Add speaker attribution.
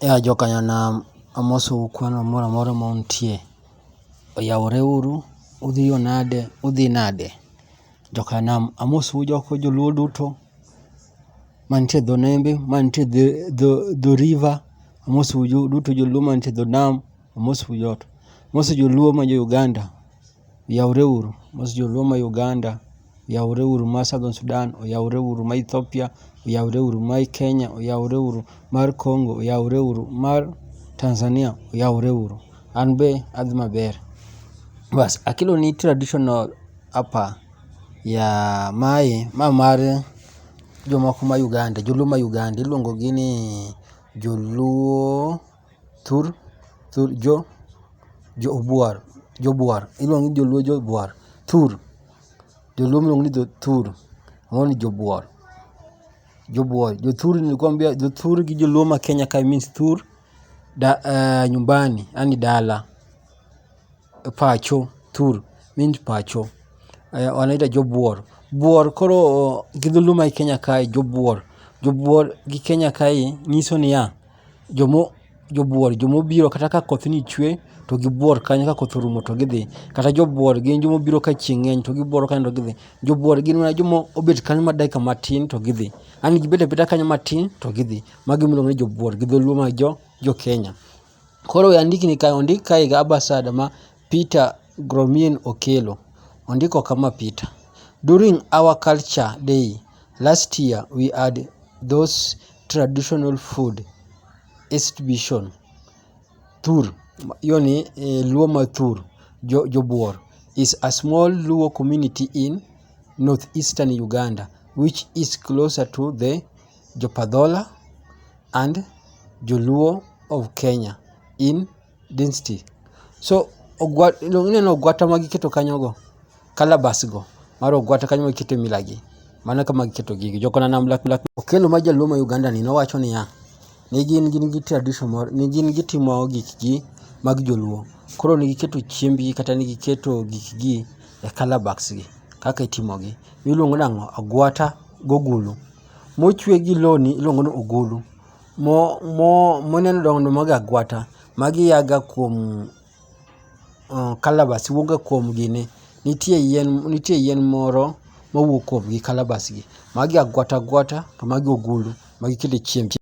Speaker 1: Jokanyanam amoso kwano moro amora ma untie. Oyawore uru, udhi nade. Jokanam amoso joluo duto mantie dho nembe, mantie dho river, amoso duto joluo mantie dho nam, amoso joto. Amoso joluo ma jo Uganda, oyawore uru. Amoso joluo ma Uganda, oyawore uru. Ma Southern Sudan, oyawore uru. Ma Ethiopia, oyawore uru. Ma Kenya, oyawore uru. Mar Congo, oyawore uru. Mar Tanzania, oyawore uru. An be adhi maber. Bas, akilo ni traditional hapa ya mae mar jomoko ma Uganda, joluo ma Uganda, iluongo gi ni Joluo THUR, joabwor, iluongo ni joluo joabwor, THUR, joluo iluongo ni THUR, ni joabwor, jo-THUR nilikwambia, jo-THUR gi joluo ma Kenya ka means THUR nyumbani, yani dala, pacho. THUR means pacho. Wanaita joabwor. Bwor koro gi dholuo ma Kenya kae, joabwor gi Kenya kae nyiso niya, joabwor jomobiro kata ka koth ni chwe to gibuor kanyo, ka koth orumo to gidhi. Kata joabwor gin jomobiro ka chieng' ng'eny to gibuoro kanyo to gidhi. Joabwor gin mana jomobet kanyo ma dakika matin to gidhi. Yani gibet abeta kanyo matin to gidhi. Magi miluongo ni joabwor gi dholuo ma jo Kenya. Koro ondik kae ga ambassador ma Peter Gromien Okelo. Ondiko kama Peter: During our culture day last year, we had those traditional food exhibition. THUR, yoni Luo ma THUR, joabwor, is a small Luo community in northeastern Uganda, which is closer to the Jopadhola and Joluo of Kenya in density. So, ineno ogwata ma giketo kanyogo, calabash go, mar ogwata kanyo ma gikete milagi. Mana kama giketo gigi. Jokanam Okelo ma jaluo ma Uganda ni nowacho niya, ni gin gi tradition moro, ni gin gitimo gikgi mag joluo. Koro ni giketo chiembgi kata ni giketo gikgi e calabash gi kaka itimogi. Miluongo nang'o? Agwata gogulu. Mochwe gi loni iluongo ni ogulu. Moneno dongo mag agwata, magi yaga kuom calabash, wuoga kuom gini. Nitie yien moro mawuok kuom gi calabash gi. Magi agwata to magi ogulu, magi kete chiemb